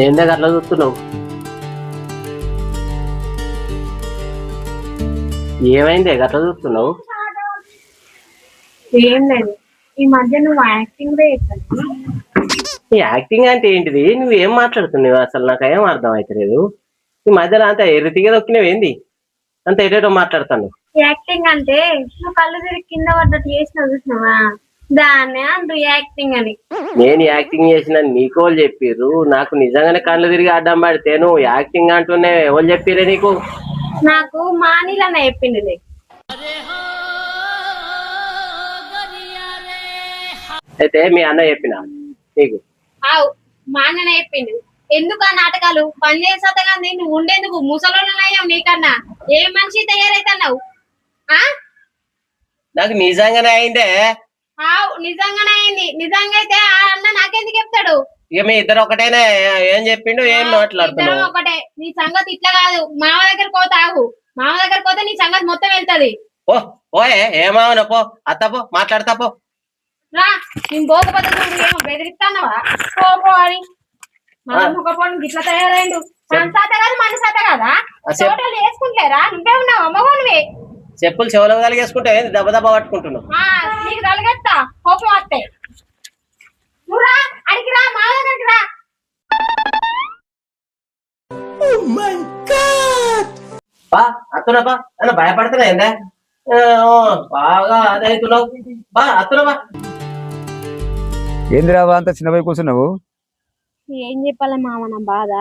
ఏందే అట్లా చూస్తున్నావు? ఏమైందే అట్లా చూస్తున్నావు? ఏం లేదు. ఈ మధ్య నువ్వు యాక్టింగ్ కూడా చేస్తాను. ఈ యాక్టింగ్ అంటే ఏంటిది? నువ్వు ఏం మాట్లాడుతున్నావు? అసలు నాకు ఏం అర్థం అవుతలేదు. ఈ మధ్యలో అంత ఎరితిగా దొక్కినవి ఏంది? అంత ఎటేటో మాట్లాడుతాను. యాక్టింగ్ అంటే నువ్వు కళ్ళు తిరిగి కింద పడ్డట్టు చేసినావు చూసినావా, దాన్నే అంటూ యాక్టింగ్ అని. నేను యాక్టింగ్ చేసిన నీకు వాళ్ళు చెప్పిర్రు. నాకు నిజంగానే కళ్ళు తిరిగి అడ్డం పడితే నువ్వు యాక్టింగ్ అంటూనే ఎవరు చెప్పిరే నీకు? నాకు మానిలన్న చెప్పింది. అయితే మీ అన్న చెప్పిన నీకు? మా అన్న చెప్పిండు. ఎందుకు ఆ నాటకాలు పని చేసేత కానీ నువ్వు ఉండేందుకు ముసలోళ్ళనయ్యావు. నీకన్నా ఏ మనిషి తయారైతున్నావు? నాకు నిజంగానే అయిందే. నిజంగానే అయింది. నిజంగా అయితే ఆ అన్న నాకెందుకు చెప్తాడు? ఇక మీ ఇద్దరు ఒకటేనే. ఏం చెప్పిండు, ఏం మాట్లాడుతున్నావు? ఒకటే. నీ సంగతి ఇట్లా కాదు. మామ దగ్గర పోతే ఆగు. మామ దగ్గర పోతే నీ సంగతి మొత్తం వెళ్తది. ఓ ఓయే ఏమావన పో, అత్త పో, మాట్లాడతా పో. రా, నేను పోకపోతే నువ్వు ఏమో బెదిరిస్తానవా? పో అని మొక్కపోవడం ఇట్లా తయారైండు. మన సాత కాదు, మన సాత కాదా? ఫోటోలు వేసుకుంటారా? నువ్వే ఉన్నావు అమ్మగోనివి. చెప్పులు చెవులకు కలిగేసుకుంటే దెబ్బ దెబ్బ పట్టుకుంటున్నావు. నీకు తలగెత్తా కోపం వస్తాయి. నువ్వు రా, అడిగి రా, మామ దగ్గరికి రా. బా అత్తున్నా బా అని భయపడుతున్నా ఏందే? బాగా అదవుతున్నావు. బా అత్తున్నా బా. ఏందిరా అంత చిన్న పోయి కూర్చున్నావు? ఏం చెప్పాలి మామ నా బాధ.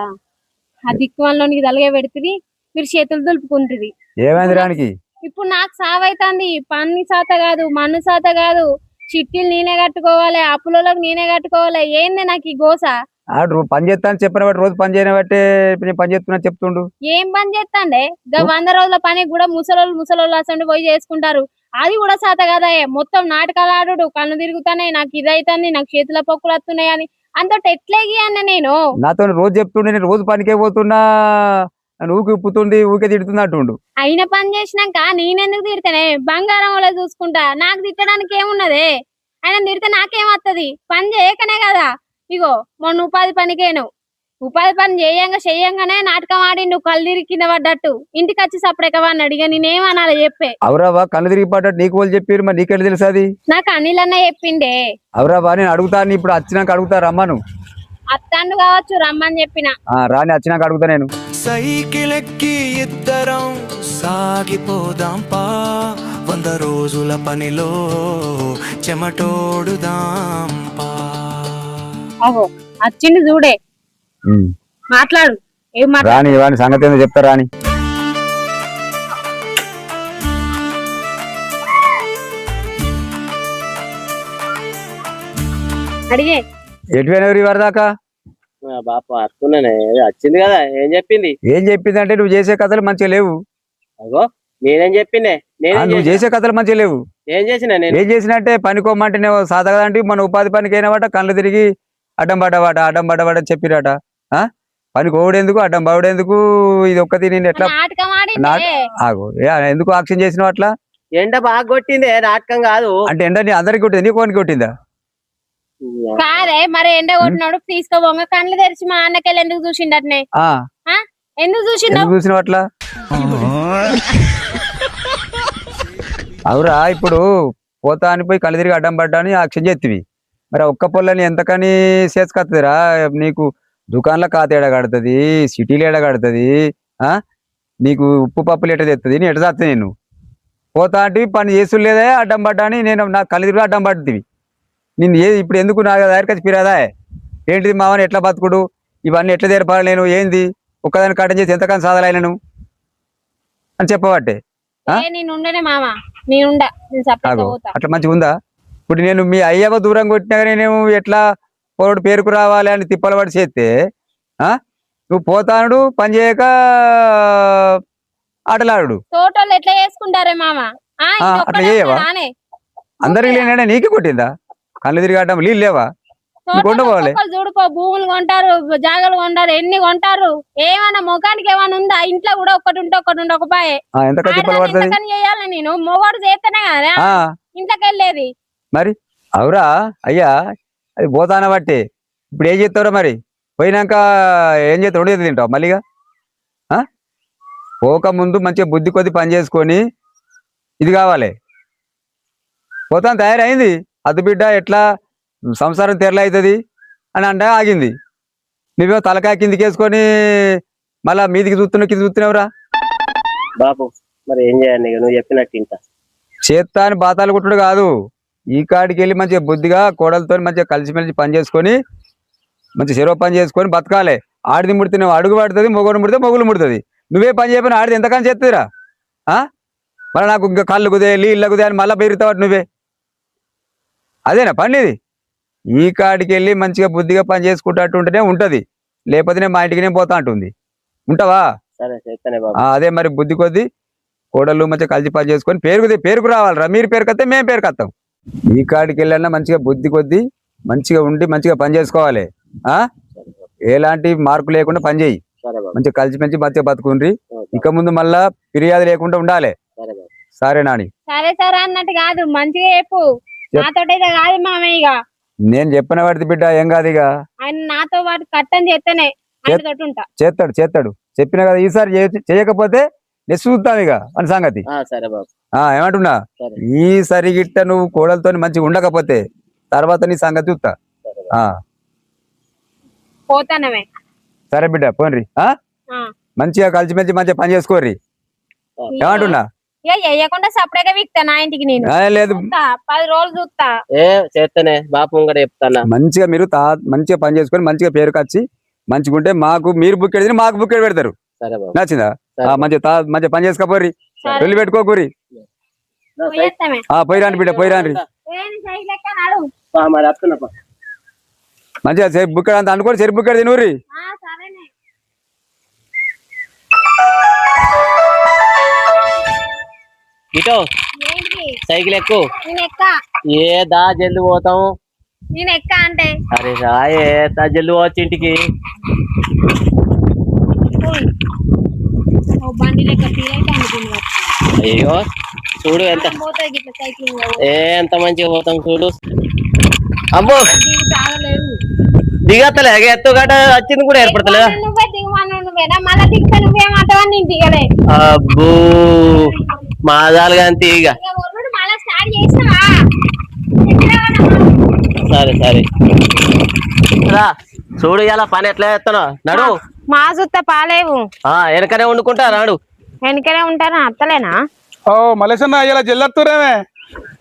ఆ దిక్కువల్లోనికి తలగే పెడుతుంది, మీరు చేతులు దులుపుకుంటుంది. ఏమైంది రానికి? ఇప్పుడు నాకు సావైతుంది. పన్ను సాత కాదు, మన్ను సాత కాదు. చిట్టీలు నేనే కట్టుకోవాలి, అప్పులకు నేనే కట్టుకోవాలి. ఏంది నాకు ఈ గోస? ఆడు పని చేస్తాను చెప్పిన బట్టి రోజు పని చేయని బట్టే నేను పని చేస్తున్నా చెప్తుండు. ఏం పని చేస్తాండే? 100 రోజుల పని కూడా ముసలోళ్ళు అసలు పోయి చేసుకుంటారు. అది కూడా సాత కదా. మొత్తం నాటకాలు ఆడు, కన్ను తిరుగుతానే, నాకు ఇదైతుంది, నాకు చేతుల పొక్కులు వస్తున్నాయి అని అంతటి ఎట్లేగి అన్న నేను. నాతో రోజు చెప్తుండే నేను రోజు పనికే పోతున్నా, ఊకి ఉప్పుతుంది, ఊకే తిడుతుంది అంటుండు. అయిన పని చేసినాక నేనెందుకు తిడతానే? బంగారం వాళ్ళ చూసుకుంటా. నాకు తిట్టడానికి ఏమున్నదే? ఆయన తిడితే నాకేమత్తది? పని చేయకనే కదా. ఇగో మొన్న ఉపాధి పనికేను. ఉపాధి పని చేయంగానే నాటకం ఆడి నువ్వు కళ్ళు తిరిగి కింద పడ్డట్టు ఇంటికి వచ్చి సపరేకవాన్ని అడిగా నేనేమనాలి చెప్పే? అవురావా కళ్ళు తిరిగి పడ్డట్టు నీకు వాళ్ళు చెప్పారు, మరి నీకెళ్ళి తెలుసు అది? నాకు అనిల్ అన్న చెప్పిండే. అవురావా నేను అడుగుతాను, ఇప్పుడు వచ్చినాక అడుగుతా రమ్మను. అత్తండు కావచ్చు, రమ్మని చెప్పిన. రాని వచ్చినాక అడుగుతా నేను. సైకిల్ ఎక్కి ఇద్దరం సాగిపోదాం పా, 100 రోజుల పనిలో చెమటోడుదాం పా. అహో వచ్చింది చూడే, మాట్లాడు. ఏం రాని వాని సంగతి ఏందో చెప్తా రాని. అడిగే ఎటువైనవరు ఇవరి దాకా? బాప అత్తున్నానే వచ్చింది కదా. ఏం చెప్పింది? ఏం చెప్పింది అంటే నువ్వు చేసే కథలు మంచిగా లేవు. అగో నేనేం చెప్పిందే? నువ్వు చేసే కథలు మంచిగా లేవు. ఏం చేసిన? ఏం చేసినట్టే పనికోమంటే సాదా కదంటే మన ఉపాధి పనికి అయినవాట కళ్ళు తిరిగి అడ్డం పడ్డవాట చెప్పిరాట. పనికి ఓడేందుకు అడ్డం పడేందుకు? ఇది ఒక్కటి నేను ఎట్లా ఆగు ఎందుకు ఆక్షన్ చేసినావు అట్లా? ఎండ బాగా కొట్టిందే, నాటకం కాదు అంటే ఎండ అందరికి కొట్టింది, నీకు కోనికి కొట్టిందా? కాదే మరి ఎండ కొట్టినాడు తీసుకోబోంగ కళ్ళు తెరిచి మా అన్నకెళ్ళి ఎందుకు చూసిండటనే? ఎందుకు చూసినావు అట్లా? అవురా ఇప్పుడు పోతా అని పోయి కళ్ళు తిరిగి అడ్డం పడ్డా అని యాక్షన్ చేతివి. మరి ఒక్క పొల్లని ఎంతకని చేసుకొస్తుందిరా నీకు? దుకాణంలో ఖాతా ఎడ కడుతుంది, సిటీలో ఎడ కడుతుంది, నీకు ఉప్పు పప్పులు ఎట్ట తెస్తుంది, నేను ఎట చేస్తా? నేను పోతా అంటే పని చేసులేదే అడ్డం పడ్డా అని నేను నా కళ్ళు తిరిగి అడ్డం పడుతుంది. నేను ఇప్పుడు ఎందుకు నా దగ్గరికి వచ్చి పిరాదా? ఏంటిది మావని ఎట్లా బతుకుడు, ఇవన్నీ ఎట్లా తెరపాలి, నేను ఏంది ఒక్కదాన్ని కట్టం చేసి ఎంతకని సాధలేను అని చెప్పబట్టే. అట్లా మంచిగా ఉందా? ఇప్పుడు నేను మీ అయ్యవ దూరం కొట్టినా నేను ఎట్లా పోడు పేరుకు రావాలి అని తిప్పల పడి చేస్తే నువ్వు పోతాడు పని చేయక ఆటలాడు. ఎట్లా చేసుకుంటారే మామ? అట్లా చేయవా? అందరికి లేనా? నీకే కొట్టిందా? కళ్ళు తిరిగి ఆడడం నీళ్ళు లేవా? చూడుకో, భూములు కొంటారు, జాగాలు కొంటారు, ఎన్ని కొంటారు. ఏమన్నా ముఖానికి ఏమైనా ఉందా? ఇంట్లో కూడా ఒకటి ఉంటే ఒక పాయే చేయాలి. నేను మొగోడు చేస్తేనే కదా ఇంట్లోకి వెళ్ళేది. మరి అవురా అయ్యా, అది పోతాన బట్టి ఇప్పుడు ఏం చేస్తావురా? మరి పోయినాక ఏం చేస్తావు? ఉండేది తింటావు మళ్ళీగా? పోక ముందు మంచిగా బుద్ధి కొద్ది పని చేసుకొని ఇది కావాలి. పోతాను తయారైంది అద్దు బిడ్డ ఎట్లా సంసారం తెరలు అవుతుంది అని అంటే ఆగింది. నువ్వేమో తలకాయ కిందికి వేసుకొని మళ్ళా మీదికి చూస్తున్నావు, కింద చూస్తున్నావురా బాబు. మరి ఏం చేయాలి? నువ్వు చెప్పినట్టు ఇంకా చేత్తా అని బాతాలు కుట్టుడు కాదు. ఈ కాడికి వెళ్ళి మంచిగా బుద్ధిగా కోడలతో మంచిగా కలిసిమెలిసి పని చేసుకొని మంచి చెరువు పని చేసుకొని బతకాలి. ఆడిది ముడితే నువ్వు అడుగు పడుతుంది, మొగోడు ముడితే మొగులు ముడుతుంది. నువ్వే పని చేయకపోయినా ఆడిది ఎంతకని చేస్తుందిరా? మళ్ళీ నాకు ఇంకా కళ్ళు కుదే నీళ్ళు కుదే అని మళ్ళీ పెరుగుతావు నువ్వే. అదేనా పని ఇది? ఈ కాడికి వెళ్ళి మంచిగా బుద్ధిగా పని చేసుకుంటూ ఉంటేనే ఉంటుంది, లేకపోతే మా ఇంటికి నేను పోతా అంటుంది. ఉంటావా? అదే మరి బుద్ధి కొద్ది కోడళ్ళు మంచిగా కలిసి పని చేసుకొని పేరుకు రావాలిరా. మీరు పేరుకొస్తే మేము పేరుకొస్తాం. ఈ కాడికి వెళ్ళినా మంచిగా బుద్ధి కొద్ది మంచిగా ఉండి మంచిగా పని చేసుకోవాలి. ఎలాంటి మార్పు లేకుండా పని చేయి. మంచిగా కలిసి మంచి మంచిగా బతుకుండ్రి. ఇక ముందు మళ్ళా ఫిర్యాదు లేకుండా ఉండాలి. సరే నాని? సరే సరే అన్నట్టు కాదు, మంచిగా చెప్పు. నాతోటైతే కాదు మామయ్య. నేను చెప్పిన వాడిది బిడ్డ ఏం కాదు. ఇక ఆయన నాతో పాటు కట్టని చేస్తేనే చేస్తాడు. చెప్పినా కదా, ఈసారి చేయకపోతే నెక్స్ట్ చూస్తాం ఇక అని సంగతి. ఏమంటున్నా, ఈసారి గిట్ట నువ్వు కోడలతో మంచిగా ఉండకపోతే తర్వాత నీ సంగతి చూస్తా. పోతానమే. సరే బిడ్డ పోన్రి. మంచిగా కలిసిమెలిసి మంచిగా పని చేసుకోర్రి. ఏమంటున్నా? వేయకుండా సపరేట్గా విక్తా నా ఇంటికి. నేను లేదు 10 రోజులు చూస్తా. చేస్తేనే బాపు కూడా చెప్తాను. మంచిగా మీరు మంచిగా పని చేసుకొని మంచిగా పేరుకి వచ్చి మంచిగా ఉంటే మాకు మీరు బుక్ ఎడితే మాకు బుక్ పెడతారు. నచ్చిందా? మంచిగా పని చేసుకోపోర్రి, వెళ్ళి పెట్టుకోకూరి. పోయిరాండి బిడ్డ, పోయిరాండి. మంచిగా సేపు బుక్ అంత అనుకోని సరి బుక్ తినూరి. ఇటో సైకిల్ ఎక్కు. ఏదా జల్ది పోతాం. నేను ఎక్క అంటే అరే రాయే జల్ది పోవచ్చు ఇంటికి. అయ్యో చూడు ఎంత మంచిగా పోతాం చూడు. అమ్మో దిగత్తలే, ఎత్తు గట వచ్చింది కూడా ఏర్పడతలేదా? అబ్బో మాదాలుగా అంతే. ఇక సరే సరే రా చూడు, ఇలా పని ఎట్లా చేస్తానో నడు. మా సుత్త పాలేవు వెనకనే వండుకుంటా నాడు. వెనకనే ఉంటారా? అత్తలేనా? ఓ మలేసన్న ఇలా జల్లెత్తురేమే.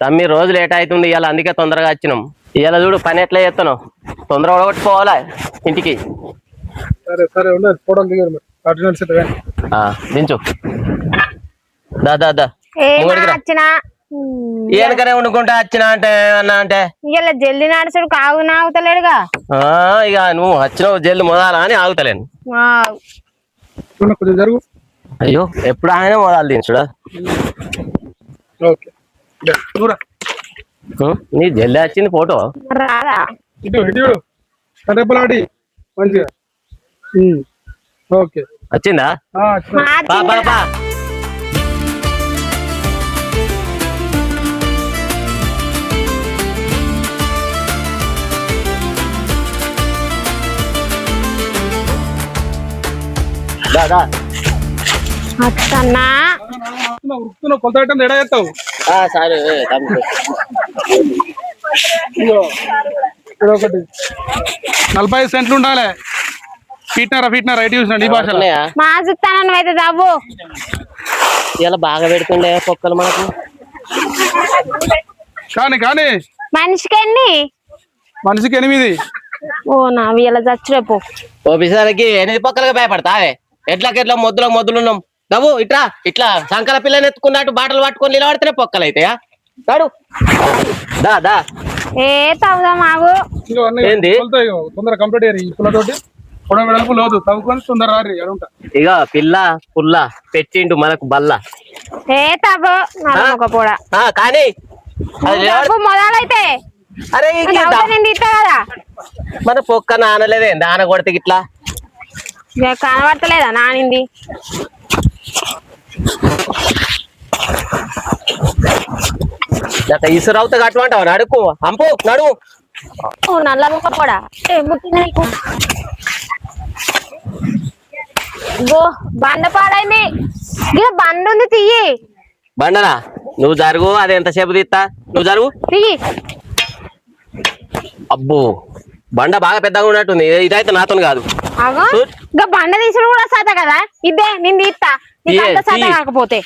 తమ్మి రోజు లేట్ అవుతుంది ఇవాళ, అందుకే తొందరగా వచ్చినాం. ఇవాళ చూడు పని ఎట్లా చేస్తాను, తొందరగా కొట్టుకోవాలా ఇంటికి. సరే సరే ఫోటోలు దిగారు దించు. దా వెనకనే వండుకుంటా వచ్చినా అంటే అన్నా అంటే ఇలా జల్ది నడుచుడు కాగునా ఆగుతలేడుగా. ఇక నువ్వు వచ్చినావు జల్ది మొదలా అని ఆగుతలేను. జరుగు. అయ్యో ఎప్పుడు ఆయన మొదలు దించుడా? నీ జల్ది వచ్చింది ఫోటో రాదా? మంచిగా ఓకే వచ్చిందా? కొలత ఎడా చేస్తావు? సరే ఒకటి 45 సెంట్లు ఉండాలి. ఫీట్నరా రైట్ చూసినా ఈ భాషలో. మా చూస్తాను అయితే దాబు ఇలా బాగా పెడుతుండే పొక్కలు మనకు. కానీ మనిషికి 8. ఓ నా ఇలా చచ్చిరేపు ఓపిసరికి 8 పొక్కలుగా భయపడతావే. ఎట్లా మొద్దులున్నాం బాబు. ఇట్లా సంకల పిల్లని ఎత్తుకున్నట్టు బాటలు పట్టుకొని నిలబడితేనే పొక్కలు అయితాయా? దాడు దా ఏ తవ్వుదా మాకు ఏంది తొందర కంప్లీట్ అయ్యారు. ఈ పుల్లతోటి వెడల్పు లేదు తవ్వుకొని తొందర రారి. ఇక పిల్ల పుల్ల పెట్టిండు మనకు బల్ల. ఏ తవ్వు కూడా కానీ మొదలైతే అరే కదా మన పొక్క నానలేదే, నాన కొడితే ఇట్లా కనబడతలేదా నానింది? ఇసురు అవుతా కట్టమంటావు నడుకు అంపు నడువు. నల్ల ముక్క కూడా గో బండ పాడైంది ఇక బండ ఉంది తీయి బండనా నువ్వు జరుగు, అది ఎంతసేపు తీస్తా, నువ్వు జరుగు. తీయి. అబ్బో బండ బాగా పెద్దగా ఉన్నట్టుంది, ఇదైతే నాతో కాదు. అగో ఇక బండ తీసుడు కూడా సాత కదా, ఇదే నేను తీస్తా నీకు అంత సాత కాకపోతే.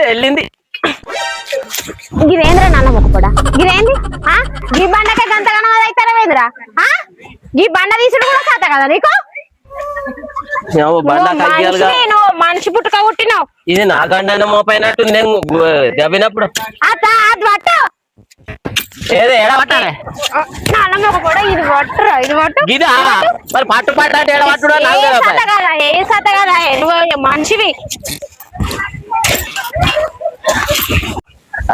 వెళ్ళింది. గిరేంద్ర నాన్న మొక్కపడా గిరేంది ఈ బండకే గంతగానో అవుతారా వేంద్రా ఈ బండ తీసుడు కూడా సాత కదా నీకు. బండ కయ్యాలుగా నువ్వు మనిషి పుట్టుక పుట్టినావు. ఇది నా గండ మోపైనట్టు నేను దెబ్బినప్పుడు అది పట్టు ఏదో ఎడ పట్టాలి నాన్న మొక్కపడా ఇది పట్టురా ఇది పట్టు గిదా మరి పట్టు పట్టు అంటే ఎడ పట్టుడా ఏ సాత కదా నువ్వు మనిషివి.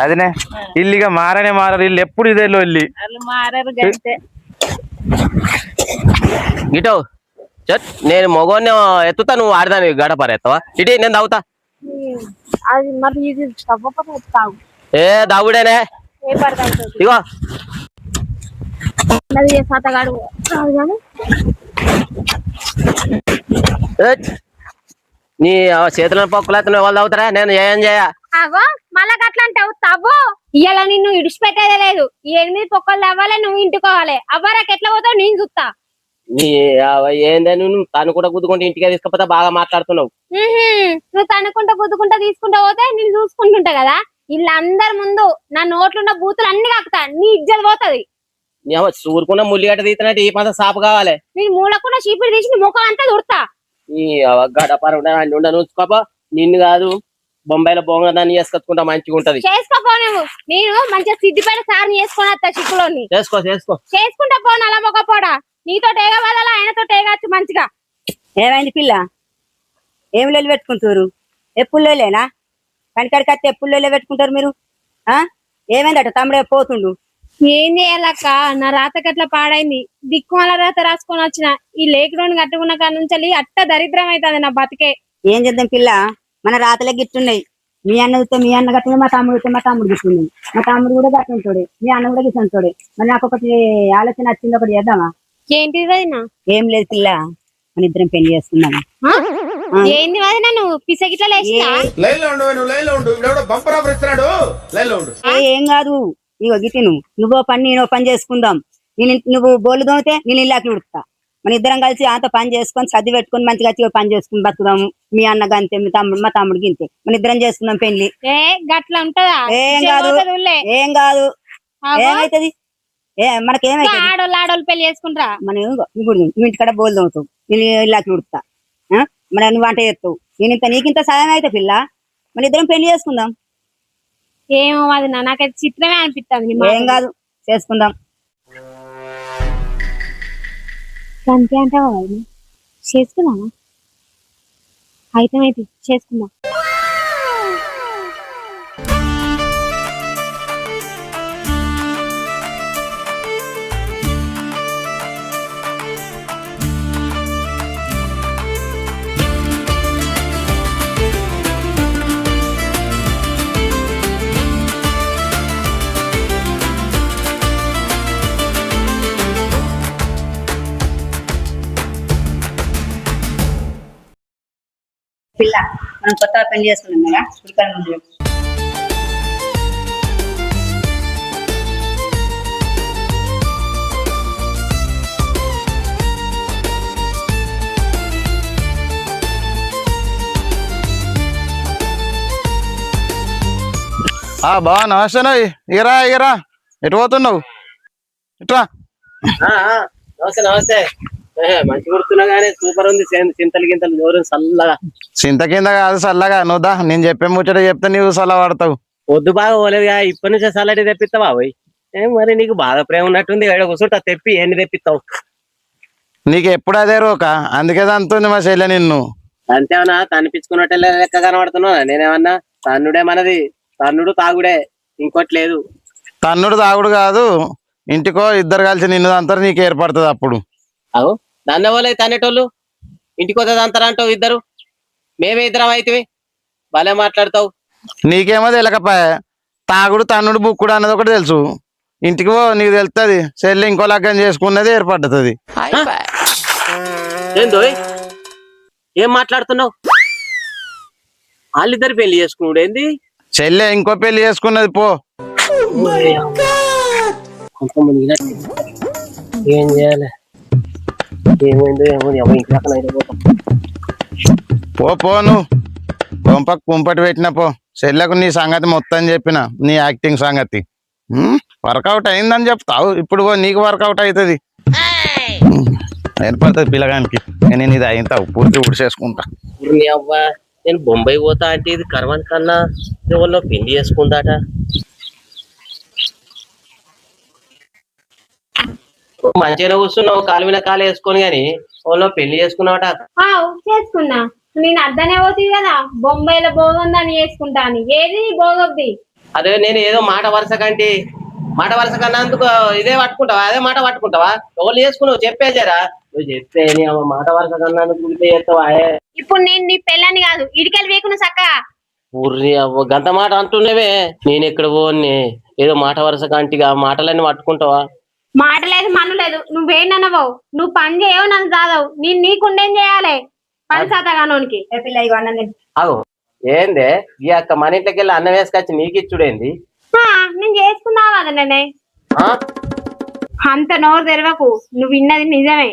అదినే ఇల్లుగా మారనే మారరు, ఇల్లు ఎప్పుడు ఇదే ఇల్లు మారారు గిటో నేను మగోని ఎత్తుతా, నువ్వు ఆడదాని గడపర ఎత్తవా ఇటీ నేను తాగుతా. అది మరి ఇది తాగు ఏ దాగుడేనే ఏ పడతావు ఇగో సతగాడు నీ చేతులను పక్కులైతే వాళ్ళు తాగుతారా, నేను ఏం చేయ. అగో మళ్ళా అట్లా అంటావు తవ్వు ఇవాళ నిన్ను ఇడిచిపెట్టేదే లేదు. 8 పొక్కలు అవ్వాలి, నువ్వు ఇంటికోవాలి. అవ్వరాకి ఎట్లా పోతావు నేను చూస్తా. నీ ఏందే నువ్వు తను కూడా గుద్దుకుంటే ఇంటికే తీసుకపోతే బాగా మాట్లాడుతున్నావు. నువ్వు తనుకుంటా గుద్దుకుంటా తీసుకుంటా పోతే నేను చూసుకుంటుంటా కదా. వీళ్ళందరి ముందు నా నోట్లున్న బూతులు అన్ని కాకుతా, నీ ఇజ్జలు పోతుంది. ఊరుకున్న ముల్లిగడ్డ తీసినట్టు ఈ పంత సాపు కావాలి. నేను మూలకున్న చీపురు తీసి నీ ముఖం అంతా దుడతా. ఈ గడపర ఉంచుకోపో, నిన్ను కాదు బొంబాయిలో బొంగదాన్ని చేసుకొచ్చుకుంటా మంచిగా ఉంటది. చేసుకోపో నువ్వు, నేను మంచిగా సిద్ధిపేట సార్ని చేసుకుని వస్తా చిక్కులోని. చేసుకో చేసుకో చేసుకుంటా పో నల్ల మొక్కపోడా. నీతో టేగ వదలా ఆయనతో టేగచ్చు మంచిగా. ఏమైంది పిల్ల, ఏం లొల్లి పెట్టుకుంటారు? ఎప్పుడు లొల్లేనా? కనికడికి వస్తే ఎప్పుడు లొల్లి పెట్టుకుంటారు మీరు? ఏమైందట తమ్ముడే పోతుండు? ఏం చేయాలక్క, నా రాతకట్లా పాడైంది. దిక్కుమాల రాత రాసుకొని వచ్చిన ఈ లేకులోని కట్టుకున్న కాడ నుంచి అట్ట దరిద్రం అవుతుంది నా బతికే. ఏం చేద్దాం పిల్ల, మన రాతలే గిట్టున్నాయి. మీ అన్న చూస్తే మీ అన్న గట్టింది, మా తమ్ముడు చూస్తే మా తమ్ముడు గిట్టున్నాయి. మా తమ్ముడు కూడా గట్టుంటాడు, మీ అన్న కూడా గిట్టుంటాడు. మరి నాకు ఒకటి ఆలోచన వచ్చింది, ఒకటి చేద్దామా? ఏంటిది వదినా? ఏం లేదు పిల్ల, మన ఇద్దరం పెళ్లి చేసుకుందామా? ఏంది వదినా నువ్వు పిసగిట్లా లేచినా? ఏం కాదు, ఇగో గిట్టి నువ్వో పని నేనో పని చేసుకుందాం. నువ్వు బోలు దోమితే నేను ఇల్లాకి ఉడుకుతా. మన ఇద్దరం కలిసి అంత పని చేసుకొని సర్ది పెట్టుకొని మంచిగా పని చేసుకుని బతుకుదాము. మీ అన్న గంతే, మీ తమ్ముడు మా తమ్ముడికి ఇంతే. మన ఇద్దరం చేసుకుందాం పెళ్లి. గట్లా ఉంటదా? ఏం కాదు ఏం కాదు, ఏమైతుంది? మనకేమైతే ఆడోళ్ళు పెళ్లి చేసుకుంటారా? మనం ఇప్పుడు నువ్వు ఇంటికాడ బోలు దోముతావు, నేను ఇల్లాకి ఉడుకుతా. మన నువ్వు వంట చేస్తావు, నీకింత సాయం అయితే పిల్ల. మన ఇద్దరం పెళ్లి చేసుకుందాం. ఏమో అది నాకైతే చిత్రమే అనిపిస్తుంది. ఏం కాదు, చేసుకుందాం. అంతే అంటావా? చేసుకుందామా? అయితే చేసుకుందాం. పిల్ల మనం కొత్తగా పెళ్లి చేసుకున్నాం కదా, ఉడకల ముందు బా నమస్తే. ఇగరా ఇగరా, ఎటు పోతున్నావు? ఇట్రా. నమస్తే నమస్తే. మంచి గుర్తున్నా గానీ సూపర్ ఉంది. చింతలు గింతలు జోరు చల్లగా. చింత కింద కాదు చల్లగా. నువ్వుదా నేను చెప్పే ముచ్చట చెప్తే నీవు చల్ల పడతావు. పొద్దు బాగా పోలేదుగా, ఇప్పటి నుంచే చల్లటి తెప్పిస్తావా? పోయి మరి నీకు బాగా ప్రేమ ఉన్నట్టుంది. కూర్చుంటా తెప్పి ఎన్ని తెప్పిస్తావు? నీకు ఎప్పుడు అదే రోక, అందుకే అంటుంది మా చెల్లె నిన్ను. అంతేమన్నా తనిపించుకున్నట్టు లెక్క కనబడుతున్నా? నేనేమన్నా? తన్నుడే మనది, తన్నుడు తాగుడే, ఇంకోటి లేదు. తన్నుడు తాగుడు కాదు, ఇంటికో ఇద్దరు కలిసి నిన్ను అంటారు, నీకు ఏర్పడుతుంది అప్పుడు. అవు దాన్ని ఎవరు తనేటోళ్ళు ఇంటికి వద్ద అంటారంటావు ఇద్దరు? మేమే ఇద్దరం అయితే భలే మాట్లాడతావు. నీకేమో తెలకపాయ, తాగుడు తన్నుడు బుక్కుడు అన్నది ఒకటి తెలుసు. ఇంటికి పో, నీకు తెలుస్తుంది. చెల్లి ఇంకో లగ్గం చేసుకున్నది ఏర్పడుతుంది. ఏందో ఏం మాట్లాడుతున్నావు? వాళ్ళిద్దరు పెళ్లి చేసుకున్నాడు ఏంది? చెల్లె ఇంకో పెళ్లి చేసుకున్నది పో. కొంతమంది ఏం చేయాలి? ఏమైందో ఏమో ఇంట్లో పో నువ్వు కొంపకు కుంపటి పెట్టిన పో. చెల్లెకు నీ సంగతి మొత్తం చెప్పిన, నీ యాక్టింగ్ సంగతి వర్కౌట్ అయిందని చెప్తావు. ఇప్పుడు నీకు వర్కౌట్ అవుతుంది, ఏర్పడుతుంది పిల్లగానికి. నేను ఇది అయితావు పూర్తి ఉడిసేసుకుంటా. అవ్వా నేను బొంబాయి పోతా అంటే ఇది కర్మన్ కన్నా ఎవరిలో పెళ్లి చేసుకుందాట. మంచిగా కూర్చున్నావు కాలు మీద కాలు వేసుకొని గాని వాళ్ళలో పెళ్లి చేసుకున్నావట. చేసుకున్నా. నేను అద్దనే పోతుంది కదా బొంబాయిలో భోగందని చేసుకుంటా అని. ఏది భోగొద్ది? అదే నేను ఏదో మాట వరుస కన్నా అందుకు ఇదే పట్టుకుంటావా? అదే మాట పట్టుకుంటావా? ఎవరు చేసుకున్నావు చెప్పేసారా? నువ్వు చెప్తే మాట వరుస కన్నా చేస్తావా? ఇప్పుడు నేను నీ పెళ్ళని కాదు ఇడికెళ్ళి వేకున్నా చక్కగా. ఊర్ని అవ్వ గంత మాట అంటున్నావే. నేను ఎక్కడ పోని ఏదో మాట వరుస కంటిగా మాటలన్నీ పట్టుకుంటావా? మాట లేదు మన్ను లేదు. నువ్వేనవో నువ్వు పని చేయవు నన్ను కాదవు. నేను నీకుండేం చేయాలి పని శాతగానోనికి. పిల్ల ఇగో అన్నం తిను. అగో ఏందే ఈ అక్క మన ఇంట్లోకి వెళ్ళి అన్నం వేసుకొచ్చి నీకు ఇచ్చుడేంది? నేను చేసుకున్నావు కదా నేనే. అంత నోరు తెరవకు, నువ్వు విన్నది నిజమే.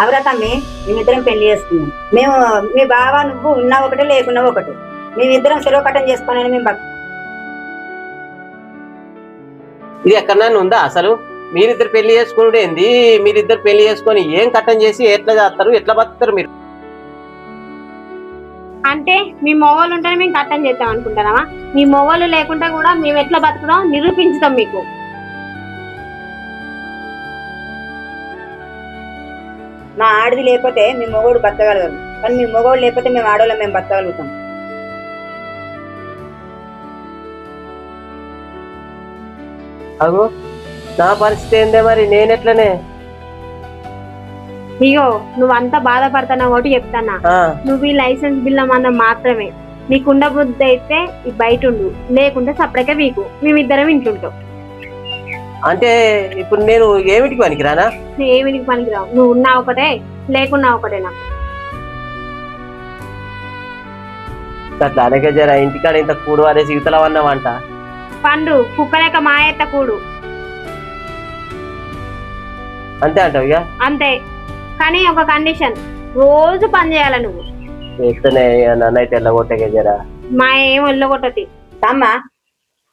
అవరా తమ్మి, మేమిద్దరం పెళ్లి చేసుకున్నాం. మేము మీ బావ నువ్వు ఉన్నా ఒకటి లేకున్నా ఒకటి. మేమిద్దరం సెలవు కట్టం చేసుకోనని మేము ఇది ఎక్కడన్నా ఉందా అసలు? మీరిద్దరు పెళ్లి చేసుకున్నాడు ఏంది? మీరిద్దరు పెళ్లి చేసుకొని ఏం కట్టం చేసి ఎట్లా చేస్తారు, ఎట్లా బతుకుతారు మీరు? అంటే మీ మొగోళ్ళు ఉంటేనే మేము కట్టం చేస్తాం అనుకుంటారా? మీ మొగోళ్ళు లేకుండా కూడా మేము ఎట్లా బతుకుతాం నిరూపించుతాం మీకు. మా ఆడది లేకపోతే మీ మొగోడు బతకగలగదు, కానీ మీ మొగోడు లేకపోతే మేము ఆడవాళ్ళం మేము బతకగలుగుతాం. అగో నా పరిస్థితి ఏందే మరి? నేనెట్లనే ఇగో నువ్వంతా బాధపడుతున్నావు ఒకటి చెప్తానా. నువ్వు ఈ లైసెన్స్ బిల్ల మందం మాత్రమే. నీకుండ బుద్ధి అయితే ఈ బయట ఉండు, లేకుంటే సపరేట్గా వీకు మేమిద్దరం ఇంట్లుంటాం. అంటే ఇప్పుడు నేను ఏమిటికి పనికిరానా? ఏమిటికి పనికిరావు. నువ్వు ఉన్నా ఒకటే లేకున్నా ఒకటేనా? అలాగే జర ఇంటికాడ ఇంత కూడు అనే సీతల అన్నావంట. పండు కుక్కలేక మాయెత్త కూడు అంతే అంటావు ఇక? అంతే, కానీ ఒక కండిషన్, రోజు పని చేయాల నువ్వు. చేస్తేనే నన్ను అయితే వెళ్ళగొట్టగే జరా. మా ఏం వెళ్ళగొట్టది. తమ్మ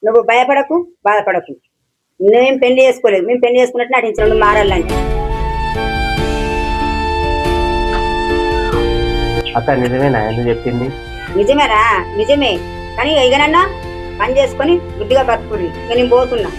నువ్వు భయపడకు బాధపడకు. మేము పెళ్లి చేసుకోలేదు, మేము పెళ్లి చేసుకున్నట్టు నటించడం నువ్వు మారాలంటే. అక్క నిజమేనా ఎందుకు చెప్పింది? నిజమేరా, నిజమే. కానీ ఇక నన్న పని చేసుకొని బుద్ధిగా బతుకుని ఇక నేను పోతున్నా.